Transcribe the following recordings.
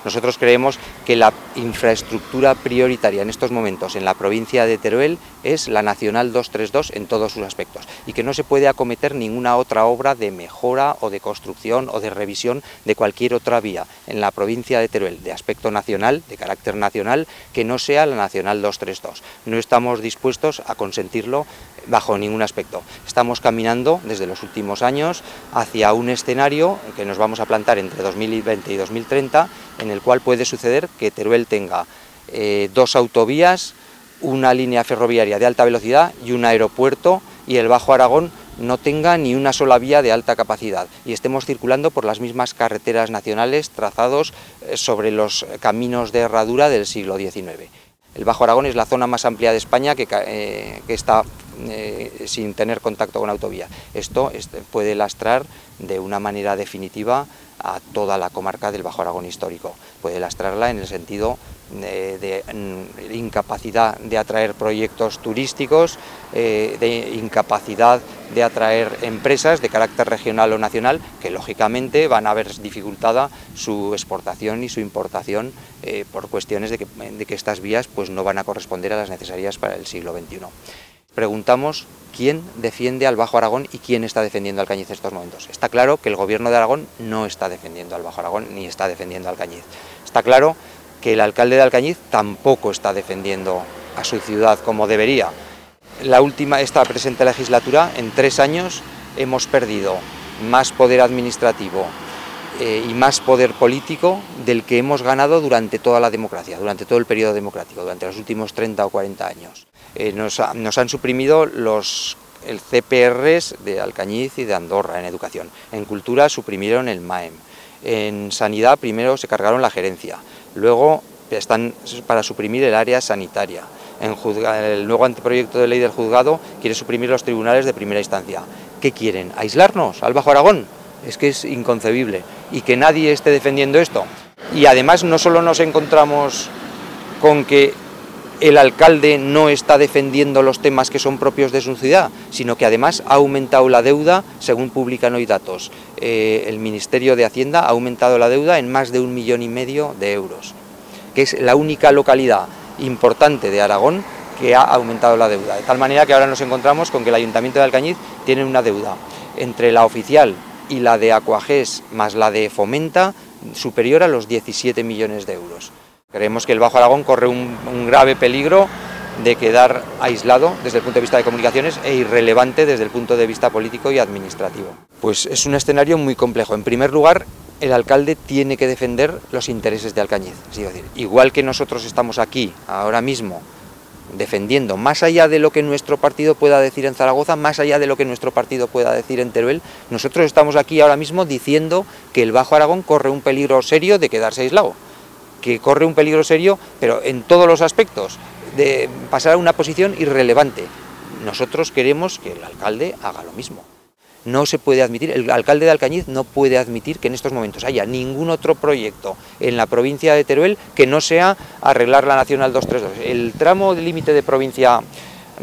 Nosotros creemos que la infraestructura prioritaria en estos momentos en la provincia de Teruel es la Nacional 232 en todos sus aspectos y que no se puede acometer ninguna otra obra de mejora o de construcción o de revisión de cualquier otra vía en la provincia de Teruel de aspecto nacional, de carácter nacional, que no sea la Nacional 232. No estamos dispuestos a consentirlo bajo ningún aspecto. Estamos caminando desde los últimos años hacia un escenario que nos vamos a plantar entre 2020 y 2030, en el cual puede suceder que Teruel tenga 2 autovías, una línea ferroviaria de alta velocidad y un aeropuerto, y el Bajo Aragón no tenga ni una sola vía de alta capacidad y estemos circulando por las mismas carreteras nacionales trazados sobre los caminos de herradura del siglo XIX. El Bajo Aragón es la zona más amplia de España que está sin tener contacto con autovía. Esto puede lastrar de una manera definitiva a toda la comarca del Bajo Aragón histórico. Puede lastrarla en el sentido de incapacidad de atraer proyectos turísticos, de incapacidad de atraer empresas de carácter regional o nacional que lógicamente van a ver dificultada su exportación y su importación por cuestiones de que estas vías pues no van a corresponder a las necesarias para el siglo XXI. Preguntamos quién defiende al Bajo Aragón y quién está defendiendo a Alcañiz en estos momentos. Está claro que el Gobierno de Aragón no está defendiendo al Bajo Aragón ni está defendiendo a Alcañiz. Está claro que el alcalde de Alcañiz tampoco está defendiendo a su ciudad como debería. Esta presente legislatura, en 3 años, hemos perdido más poder administrativo y más poder político del que hemos ganado durante toda la democracia, durante todo el periodo democrático, durante los últimos 30 o 40 años. Nos han suprimido el CPRs de Alcañiz y de Andorra en educación. En cultura suprimieron el MAEM. En sanidad primero se cargaron la gerencia. Luego están para suprimir el área sanitaria. El nuevo anteproyecto de ley del juzgado quiere suprimir los tribunales de primera instancia. ¿Qué quieren? ¿Aislarnos al Bajo Aragón? Es que es inconcebible. Y que nadie esté defendiendo esto. Y además no solo nos encontramos con que el alcalde no está defendiendo los temas que son propios de su ciudad, sino que además ha aumentado la deuda, según publican hoy datos. El Ministerio de Hacienda ha aumentado la deuda en más de 1,5 millones de euros, que es la única localidad importante de Aragón que ha aumentado la deuda. De tal manera que ahora nos encontramos con que el Ayuntamiento de Alcañiz tiene una deuda entre la oficial y la de Aquagés más la de Fomenta superior a los 17 millones de euros. Creemos que el Bajo Aragón corre un grave peligro de quedar aislado desde el punto de vista de comunicaciones e irrelevante desde el punto de vista político y administrativo. Pues es un escenario muy complejo. En primer lugar, el alcalde tiene que defender los intereses de Alcañiz. Es decir, igual que nosotros estamos aquí ahora mismo defendiendo, más allá de lo que nuestro partido pueda decir en Zaragoza, más allá de lo que nuestro partido pueda decir en Teruel, nosotros estamos aquí ahora mismo diciendo que el Bajo Aragón corre un peligro serio de quedarse aislado. Que corre un peligro serio, pero en todos los aspectos, de pasar a una posición irrelevante. Nosotros queremos que el alcalde haga lo mismo. No se puede admitir, el alcalde de Alcañiz no puede admitir que en estos momentos haya ningún otro proyecto en la provincia de Teruel que no sea arreglar la Nacional 232. El tramo de límite de provincia,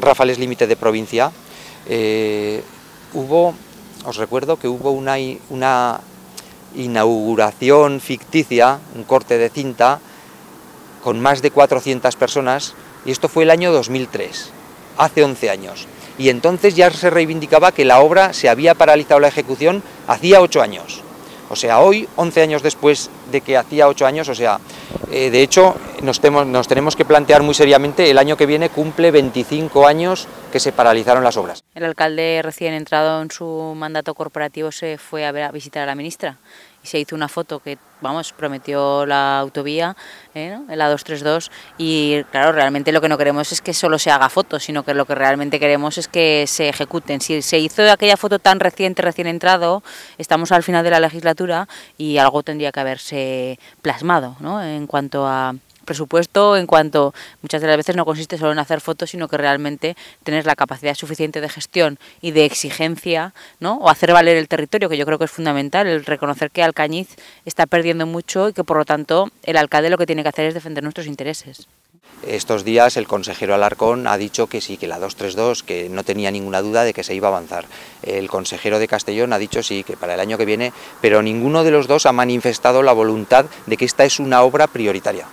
Rafales límite de provincia, os recuerdo que hubo una inauguración ficticia, un corte de cinta, con más de 400 personas, y esto fue el año 2003, hace 11 años. Y entonces ya se reivindicaba que la obra se había paralizado la ejecución hacía 8 años. O sea, hoy, 11 años después de que hacía 8 años, o sea, de hecho, nos tenemos que plantear muy seriamente, el año que viene cumple 25 años que se paralizaron las obras. El alcalde recién entrado en su mandato corporativo se fue a visitar a la ministra y se hizo una foto que, vamos, prometió la autovía, ¿no? La 232, y claro, realmente lo que no queremos es que solo se haga fotos, sino que lo que realmente queremos es que se ejecuten. Si se hizo aquella foto tan reciente, recién entrado, estamos al final de la legislatura y algo tendría que haberse plasmado, ¿no? En cuanto a presupuesto, en cuanto muchas de las veces no consiste solo en hacer fotos, sino que realmente tener la capacidad suficiente de gestión y de exigencia, ¿no? O hacer valer el territorio, que yo creo que es fundamental, el reconocer que Alcañiz está perdiendo mucho y que por lo tanto el alcalde lo que tiene que hacer es defender nuestros intereses. Estos días el consejero Alarcón ha dicho que sí, que la 232, que no tenía ninguna duda de que se iba a avanzar. El consejero de Castellón ha dicho sí, que para el año que viene, pero ninguno de los dos ha manifestado la voluntad de que esta es una obra prioritaria.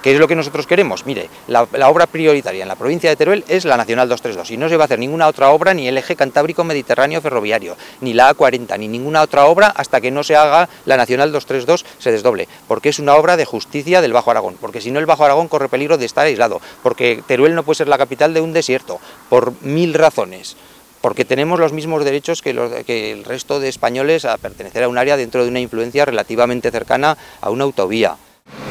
¿Qué es lo que nosotros queremos? Mire, la obra prioritaria en la provincia de Teruel es la Nacional 232 y no se va a hacer ninguna otra obra, ni el eje Cantábrico Mediterráneo Ferroviario, ni la A40, ni ninguna otra obra hasta que no se haga la Nacional 232 se desdoble, porque es una obra de justicia del Bajo Aragón, porque si no el Bajo Aragón corre peligro de estar aislado, porque Teruel no puede ser la capital de un desierto, por 1000 razones. Porque tenemos los mismos derechos que el resto de españoles a pertenecer a un área dentro de una influencia relativamente cercana a una autovía.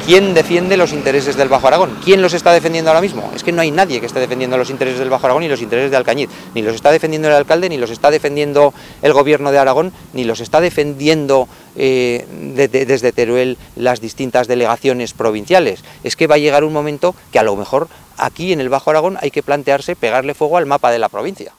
¿Quién defiende los intereses del Bajo Aragón? ¿Quién los está defendiendo ahora mismo? Es que no hay nadie que esté defendiendo los intereses del Bajo Aragón ni los intereses de Alcañiz. Ni los está defendiendo el alcalde, ni los está defendiendo el gobierno de Aragón, ni los está defendiendo desde Teruel las distintas delegaciones provinciales. Es que va a llegar un momento que a lo mejor aquí en el Bajo Aragón hay que plantearse pegarle fuego al mapa de la provincia.